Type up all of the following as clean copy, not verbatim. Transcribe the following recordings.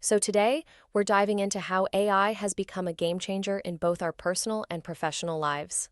So today, we're diving into how AI has become a game changer in both our personal and professional lives.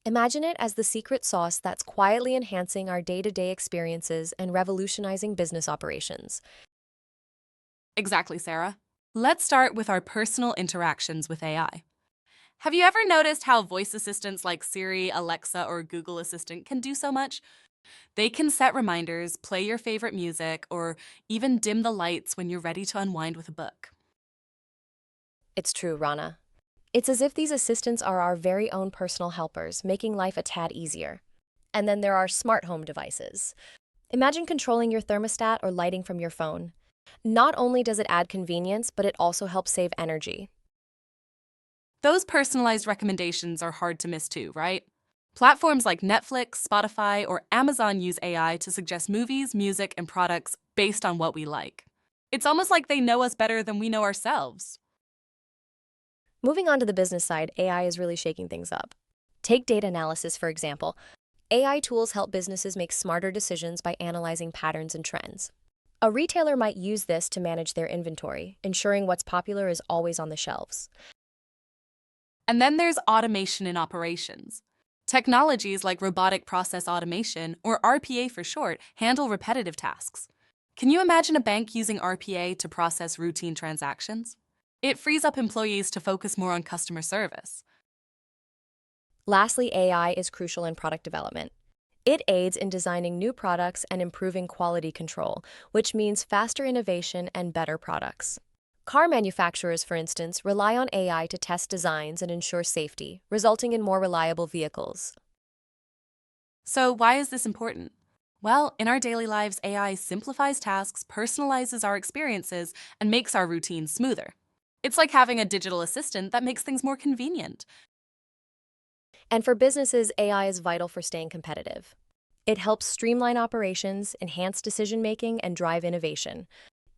Imagine it as the secret sauce that's quietly enhancing our day-to-day experiences and revolutionizing business operations. Exactly, Sarah. Let's start with our personal interactions with AI. Have you ever noticed how voice assistants like Siri, Alexa, or Google Assistant can do so much? They can set reminders, play your favorite music, or even dim the lights when you're ready to unwind with a book. It's true, Rana. It's as if these assistants are our very own personal helpers, making life a tad easier. And then there are smart home devices. Imagine controlling your thermostat or lighting from your phone. Not only does it add convenience, but it also helps save energy. Those personalized recommendations are hard to miss too, right? Platforms like Netflix, Spotify, or Amazon use AI to suggest movies, music, and products based on what we like. It's almost like they know us better than we know ourselves. Moving on to the business side, AI is really shaking things up. Take data analysis, for example. AI tools help businesses make smarter decisions by analyzing patterns and trends. A retailer might use this to manage their inventory, ensuring what's popular is always on the shelves. And then there's automation in operations. Technologies like robotic process automation, or RPA for short, handle repetitive tasks. Can you imagine a bank using RPA to process routine transactions? It frees up employees to focus more on customer service. Lastly, AI is crucial in product development. It aids in designing new products and improving quality control, which means faster innovation and better products. Car manufacturers, for instance, rely on AI to test designs and ensure safety, resulting in more reliable vehicles. So, why is this important? Well, in our daily lives, AI simplifies tasks, personalizes our experiences, and makes our routines smoother. It's like having a digital assistant that makes things more convenient. And for businesses, AI is vital for staying competitive. It helps streamline operations, enhance decision making, and drive innovation.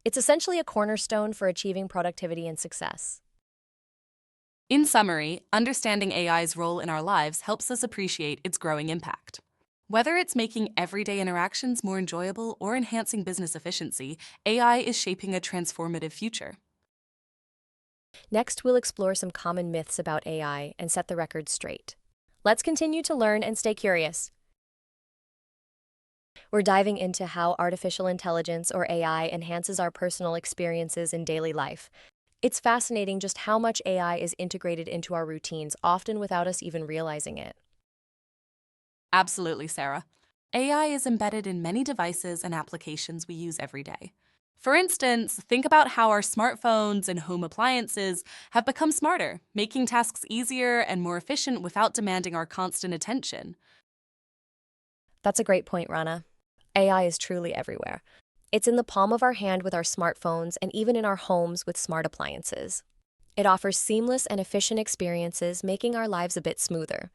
It's essentially a cornerstone for achieving productivity and success. In summary, understanding AI's role in our lives helps us appreciate its growing impact. Whether it's making everyday interactions more enjoyable or enhancing business efficiency, AI is shaping a transformative future. Next, we'll explore some common myths about AI and set the record straight. Let's continue to learn and stay curious. We're diving into how artificial intelligence, or AI, enhances our personal experiences in daily life. It's fascinating just how much AI is integrated into our routines, often without us even realizing it. Absolutely, Sarah. AI is embedded in many devices and applications we use every day. For instance, think about how our smartphones and home appliances have become smarter, making tasks easier and more efficient without demanding our constant attention. That's a great point, Rana. AI is truly everywhere. It's in the palm of our hand with our smartphones and even in our homes with smart appliances. It offers seamless and efficient experiences, making our lives a bit smoother.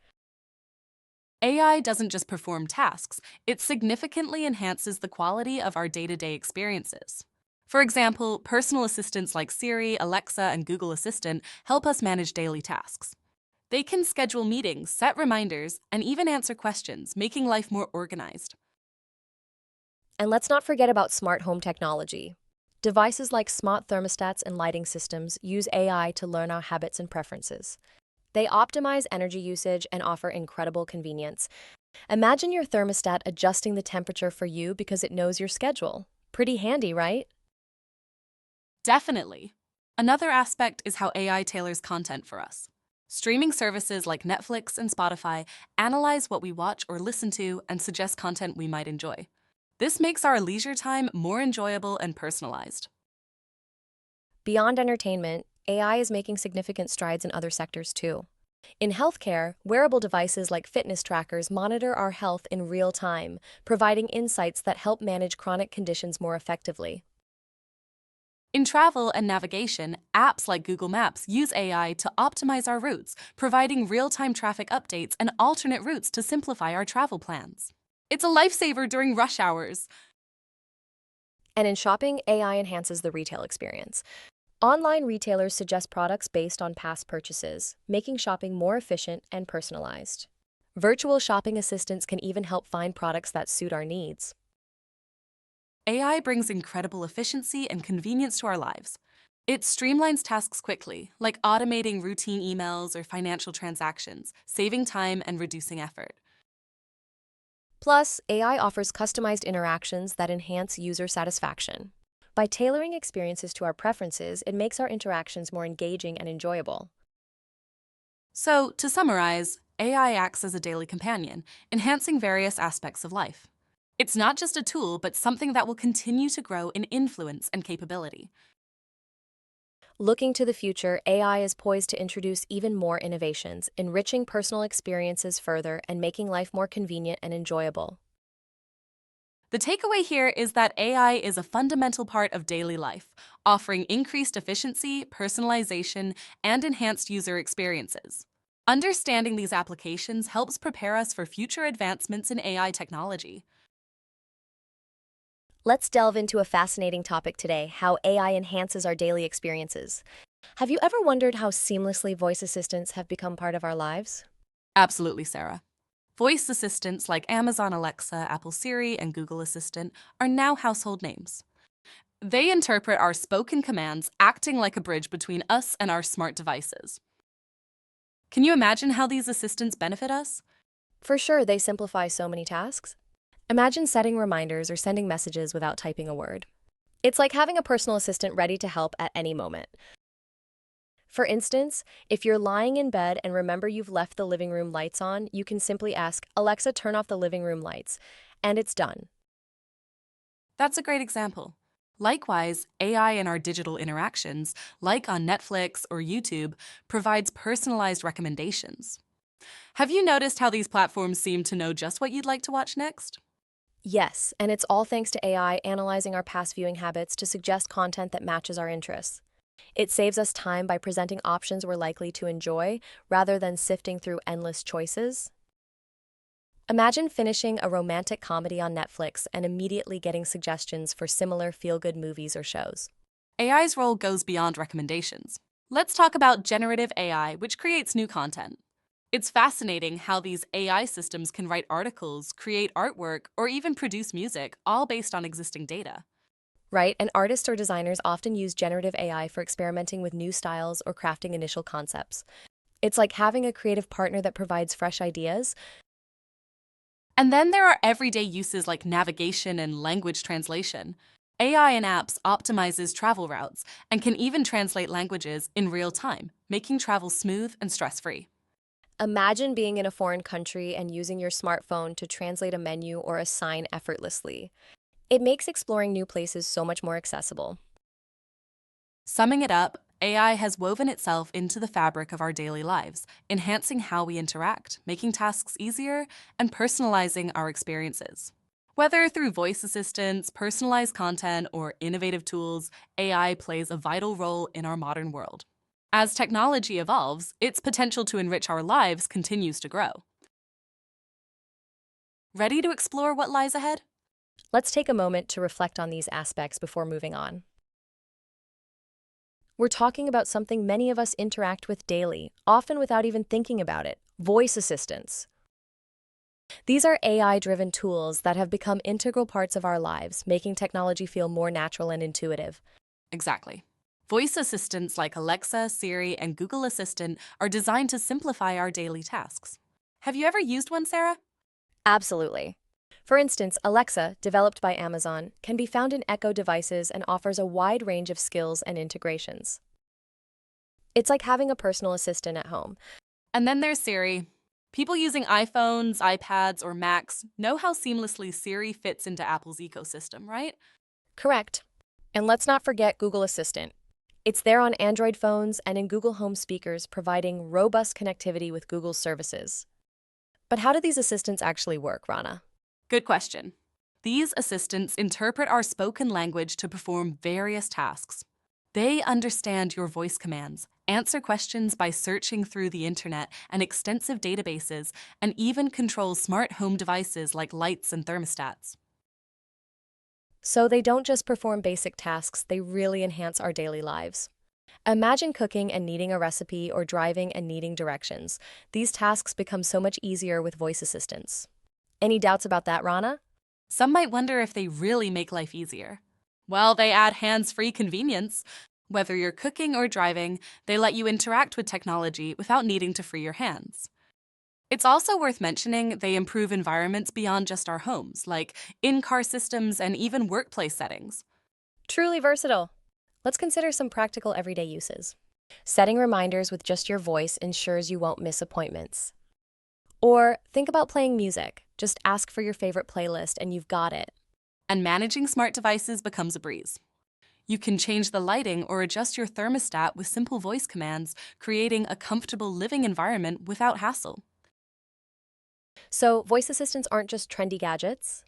AI doesn't just perform tasks, it significantly enhances the quality of our day-to-day experiences. For example, personal assistants like Siri, Alexa, and Google Assistant help us manage daily tasks. They can schedule meetings, set reminders, and even answer questions, making life more organized. And let's not forget about smart home technology. Devices like smart thermostats and lighting systems use AI to learn our habits and preferences. They optimize energy usage and offer incredible convenience. Imagine your thermostat adjusting the temperature for you because it knows your schedule. Pretty handy, right? Definitely. Another aspect is how AI tailors content for us. Streaming services like Netflix and Spotify analyze what we watch or listen to and suggest content we might enjoy. This makes our leisure time more enjoyable and personalized. Beyond entertainment, AI is making significant strides in other sectors too. In healthcare, wearable devices like fitness trackers monitor our health in real time, providing insights that help manage chronic conditions more effectively. In travel and navigation, apps like Google Maps use AI to optimize our routes, providing real-time traffic updates and alternate routes to simplify our travel plans. It's a lifesaver during rush hours. And in shopping, AI enhances the retail experience. Online retailers suggest products based on past purchases, making shopping more efficient and personalized. Virtual shopping assistants can even help find products that suit our needs. AI brings incredible efficiency and convenience to our lives. It streamlines tasks quickly, like automating routine emails or financial transactions, saving time and reducing effort. Plus, AI offers customized interactions that enhance user satisfaction. By tailoring experiences to our preferences, it makes our interactions more engaging and enjoyable. So, to summarize, AI acts as a daily companion, enhancing various aspects of life. It's not just a tool, but something that will continue to grow in influence and capability. Looking to the future, AI is poised to introduce even more innovations, enriching personal experiences further and making life more convenient and enjoyable. The takeaway here is that AI is a fundamental part of daily life, offering increased efficiency, personalization, and enhanced user experiences. Understanding these applications helps prepare us for future advancements in AI technology. Let's delve into a fascinating topic today: how AI enhances our daily experiences. Have you ever wondered how seamlessly voice assistants have become part of our lives? Absolutely, Sarah. Voice assistants like Amazon Alexa, Apple Siri, and Google Assistant are now household names. They interpret our spoken commands, acting like a bridge between us and our smart devices. Can you imagine how these assistants benefit us? For sure, they simplify so many tasks. Imagine setting reminders or sending messages without typing a word. It's like having a personal assistant ready to help at any moment. For instance, if you're lying in bed and remember you've left the living room lights on, you can simply ask, "Alexa, turn off the living room lights," and it's done. That's a great example. Likewise, AI in our digital interactions, like on Netflix or YouTube, provides personalized recommendations. Have you noticed how these platforms seem to know just what you'd like to watch next? Yes, and it's all thanks to AI analyzing our past viewing habits to suggest content that matches our interests. It saves us time by presenting options we're likely to enjoy rather than sifting through endless choices. Imagine finishing a romantic comedy on Netflix and immediately getting suggestions for similar feel-good movies or shows. AI's role goes beyond recommendations. Let's talk about generative AI, which creates new content. It's fascinating how these AI systems can write articles, create artwork, or even produce music, all based on existing data. Right? And artists or designers often use generative AI for experimenting with new styles or crafting initial concepts. It's like having a creative partner that provides fresh ideas. And then there are everyday uses like navigation and language translation. AI in apps optimizes travel routes and can even translate languages in real time, making travel smooth and stress-free. Imagine being in a foreign country and using your smartphone to translate a menu or a sign effortlessly. It makes exploring new places so much more accessible. Summing it up, AI has woven itself into the fabric of our daily lives, enhancing how we interact, making tasks easier, and personalizing our experiences. Whether through voice assistants, personalized content, or innovative tools, AI plays a vital role in our modern world. As technology evolves, its potential to enrich our lives continues to grow. Ready to explore what lies ahead? Let's take a moment to reflect on these aspects before moving on. We're talking about something many of us interact with daily, often without even thinking about it: voice assistants. These are AI-driven tools that have become integral parts of our lives, making technology feel more natural and intuitive. Exactly. Voice assistants like Alexa, Siri, and Google Assistant are designed to simplify our daily tasks. Have you ever used one, Sarah? Absolutely. For instance, Alexa, developed by Amazon, can be found in Echo devices and offers a wide range of skills and integrations. It's like having a personal assistant at home. And then there's Siri. People using iPhones, iPads, or Macs know how seamlessly Siri fits into Apple's ecosystem, right? Correct. And let's not forget Google Assistant. It's there on Android phones and in Google Home speakers, providing robust connectivity with Google's services. But how do these assistants actually work, Rana? Good question. These assistants interpret our spoken language to perform various tasks. They understand your voice commands, answer questions by searching through the internet and extensive databases, and even control smart home devices like lights and thermostats. So they don't just perform basic tasks, they really enhance our daily lives. Imagine cooking and needing a recipe or driving and needing directions. These tasks become so much easier with voice assistants. Any doubts about that, Rana? Some might wonder if they really make life easier. Well, they add hands-free convenience. Whether you're cooking or driving, they let you interact with technology without needing to free your hands. It's also worth mentioning they improve environments beyond just our homes, like in-car systems and even workplace settings. Truly versatile. Let's consider some practical everyday uses. Setting reminders with just your voice ensures you won't miss appointments. Or think about playing music. Just ask for your favorite playlist and you've got it. And managing smart devices becomes a breeze. You can change the lighting or adjust your thermostat with simple voice commands, creating a comfortable living environment without hassle. So, voice assistants aren't just trendy gadgets.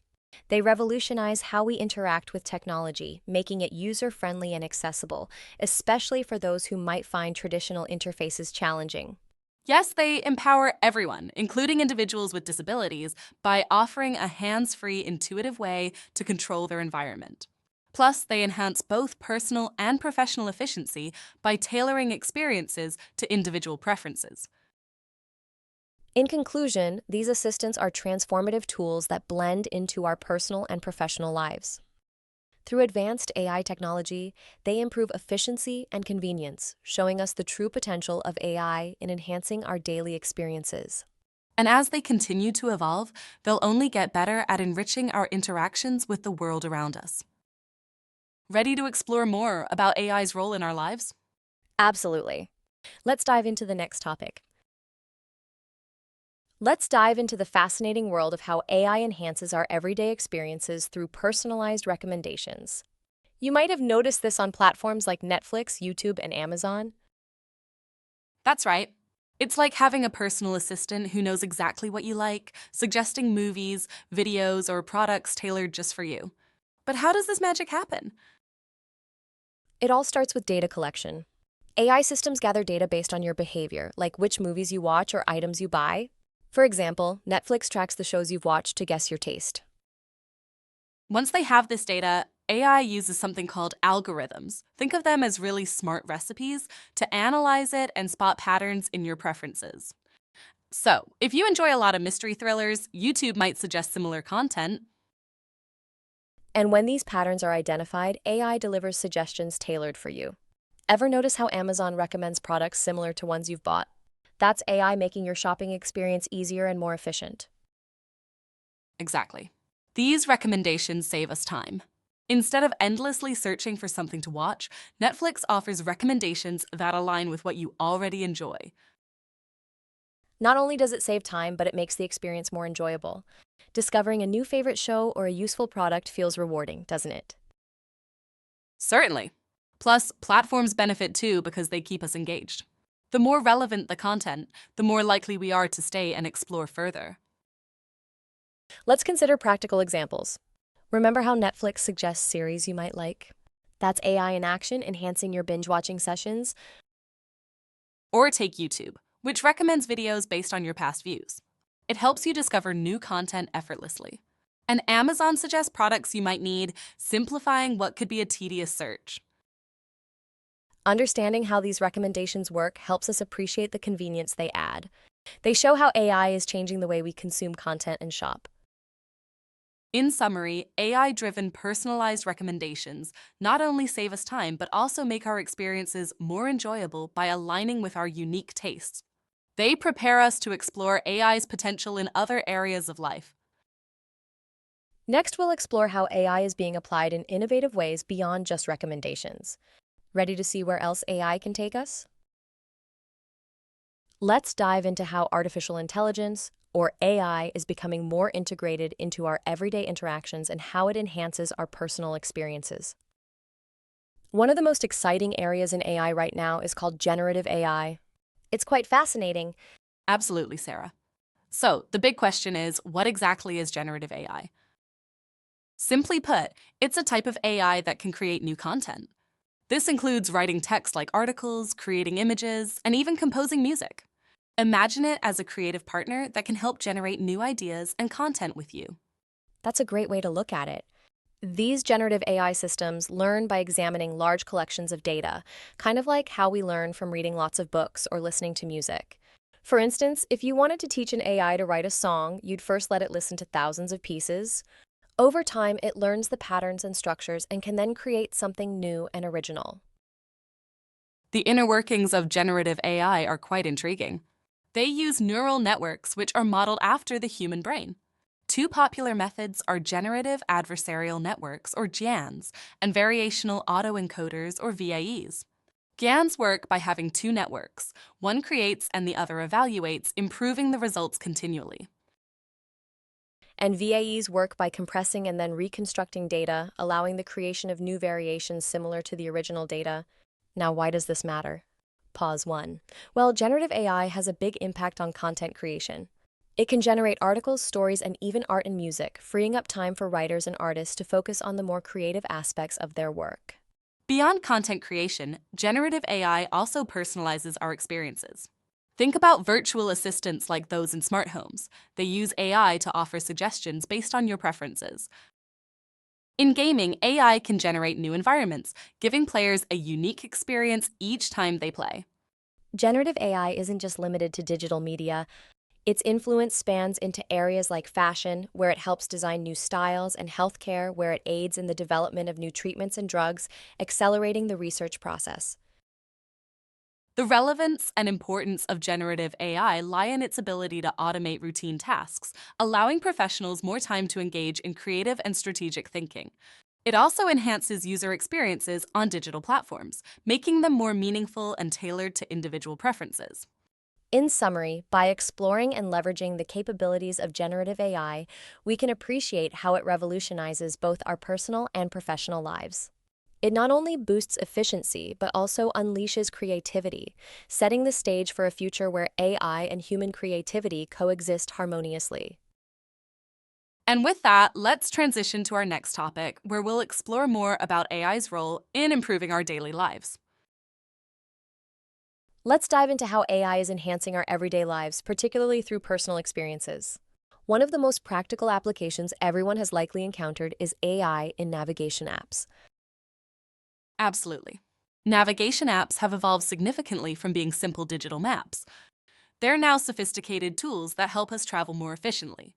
They revolutionize how we interact with technology, making it user-friendly and accessible, especially for those who might find traditional interfaces challenging. Yes, they empower everyone, including individuals with disabilities, by offering a hands-free, intuitive way to control their environment. Plus, they enhance both personal and professional efficiency by tailoring experiences to individual preferences. In conclusion, these assistants are transformative tools that blend into our personal and professional lives. Through advanced AI technology, they improve efficiency and convenience, showing us the true potential of AI in enhancing our daily experiences. And as they continue to evolve, they'll only get better at enriching our interactions with the world around us. Ready to explore more about AI's role in our lives? Absolutely. Let's dive into the next topic. Let's dive into the fascinating world of how AI enhances our everyday experiences through personalized recommendations. You might have noticed this on platforms like Netflix, YouTube, and Amazon. That's right. It's like having a personal assistant who knows exactly what you like, suggesting movies, videos, or products tailored just for you. But how does this magic happen? It all starts with data collection. AI systems gather data based on your behavior, like which movies you watch or items you buy. For example, Netflix tracks the shows you've watched to guess your taste. Once they have this data, AI uses something called algorithms. Think of them as really smart recipes to analyze it and spot patterns in your preferences. So, if you enjoy a lot of mystery thrillers, YouTube might suggest similar content. And when these patterns are identified, AI delivers suggestions tailored for you. Ever notice how Amazon recommends products similar to ones you've bought? That's AI making your shopping experience easier and more efficient. Exactly. These recommendations save us time. Instead of endlessly searching for something to watch, Netflix offers recommendations that align with what you already enjoy. Not only does it save time, but it makes the experience more enjoyable. Discovering a new favorite show or a useful product feels rewarding, doesn't it? Certainly. Plus, platforms benefit too because they keep us engaged. The more relevant the content, the more likely we are to stay and explore further. Let's consider practical examples. Remember how Netflix suggests series you might like? That's AI in action, enhancing your binge watching sessions. Or take YouTube, which recommends videos based on your past views. It helps you discover new content effortlessly. And Amazon suggests products you might need, simplifying what could be a tedious search. Understanding how these recommendations work helps us appreciate the convenience they add. They show how AI is changing the way we consume content and shop. In summary, AI-driven personalized recommendations not only save us time, but also make our experiences more enjoyable by aligning with our unique tastes. They prepare us to explore AI's potential in other areas of life. Next, we'll explore how AI is being applied in innovative ways beyond just recommendations. Ready to see where else AI can take us? Let's dive into how artificial intelligence, or AI, is becoming more integrated into our everyday interactions and how it enhances our personal experiences. One of the most exciting areas in AI right now is called generative AI. It's quite fascinating. Absolutely, Sarah. So, the big question is, what exactly is generative AI? Simply put, it's a type of AI that can create new content. This includes writing text like articles, creating images, and even composing music. Imagine it as a creative partner that can help generate new ideas and content with you. That's a great way to look at it. These generative AI systems learn by examining large collections of data, kind of like how we learn from reading lots of books or listening to music. For instance, if you wanted to teach an AI to write a song, you'd first let it listen to thousands of pieces. Over time, it learns the patterns and structures and can then create something new and original. The inner workings of generative AI are quite intriguing. They use neural networks which are modeled after the human brain. Two popular methods are generative adversarial networks, or GANs, and variational autoencoders, or VAEs. GANs work by having two networks. One creates and the other evaluates, improving the results continually. And VAEs work by compressing and then reconstructing data, allowing the creation of new variations similar to the original data. Now, why does this matter? Pause 1. Well, generative AI has a big impact on content creation. It can generate articles, stories, and even art and music, freeing up time for writers and artists to focus on the more creative aspects of their work. Beyond content creation, generative AI also personalizes our experiences. Think about virtual assistants like those in smart homes. They use AI to offer suggestions based on your preferences. In gaming, AI can generate new environments, giving players a unique experience each time they play. Generative AI isn't just limited to digital media. Its influence spans into areas like fashion, where it helps design new styles, and healthcare, where it aids in the development of new treatments and drugs, accelerating the research process. The relevance and importance of generative AI lie in its ability to automate routine tasks, allowing professionals more time to engage in creative and strategic thinking. It also enhances user experiences on digital platforms, making them more meaningful and tailored to individual preferences. In summary, by exploring and leveraging the capabilities of generative AI, we can appreciate how it revolutionizes both our personal and professional lives. It not only boosts efficiency, but also unleashes creativity, setting the stage for a future where AI and human creativity coexist harmoniously. And with that, let's transition to our next topic, where we'll explore more about AI's role in improving our daily lives. Let's dive into how AI is enhancing our everyday lives, particularly through personal experiences. One of the most practical applications everyone has likely encountered is AI in navigation apps. Absolutely. Navigation apps have evolved significantly from being simple digital maps. They're now sophisticated tools that help us travel more efficiently.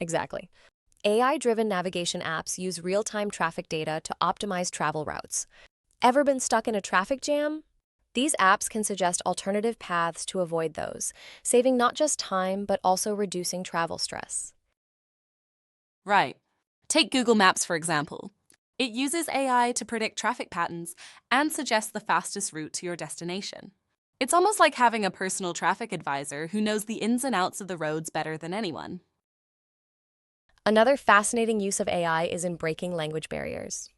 Exactly. AI-driven navigation apps use real-time traffic data to optimize travel routes. Ever been stuck in a traffic jam? These apps can suggest alternative paths to avoid those, saving not just time, but also reducing travel stress. Right. Take Google Maps, for example. It uses AI to predict traffic patterns and suggest the fastest route to your destination. It's almost like having a personal traffic advisor who knows the ins and outs of the roads better than anyone. Another fascinating use of AI is in breaking language barriers.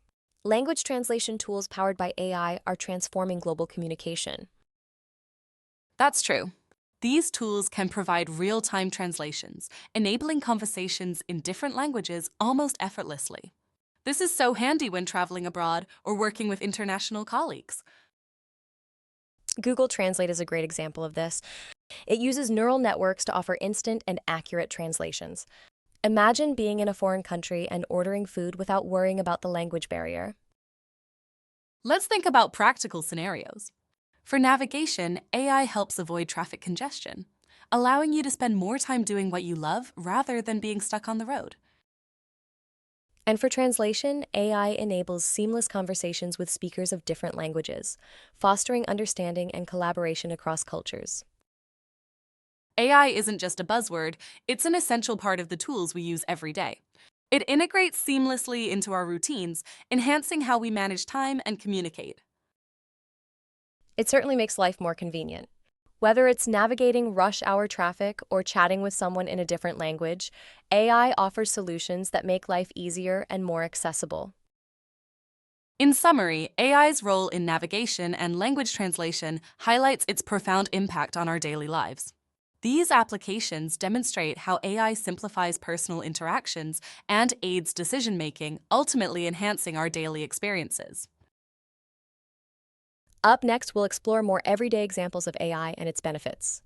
Language translation tools powered by AI are transforming global communication. That's true. These tools can provide real-time translations, enabling conversations in different languages almost effortlessly. This is so handy when traveling abroad or working with international colleagues. Google Translate is a great example of this. It uses neural networks to offer instant and accurate translations. Imagine being in a foreign country and ordering food without worrying about the language barrier. Let's think about practical scenarios. For navigation, AI helps avoid traffic congestion, allowing you to spend more time doing what you love rather than being stuck on the road. And for translation, AI enables seamless conversations with speakers of different languages, fostering understanding and collaboration across cultures. AI isn't just a buzzword, it's an essential part of the tools we use every day. It integrates seamlessly into our routines, enhancing how we manage time and communicate. It certainly makes life more convenient. Whether it's navigating rush hour traffic or chatting with someone in a different language, AI offers solutions that make life easier and more accessible. In summary, AI's role in navigation and language translation highlights its profound impact on our daily lives. These applications demonstrate how AI simplifies personal interactions and aids decision-making, ultimately enhancing our daily experiences. Up next, we'll explore more everyday examples of AI and its benefits.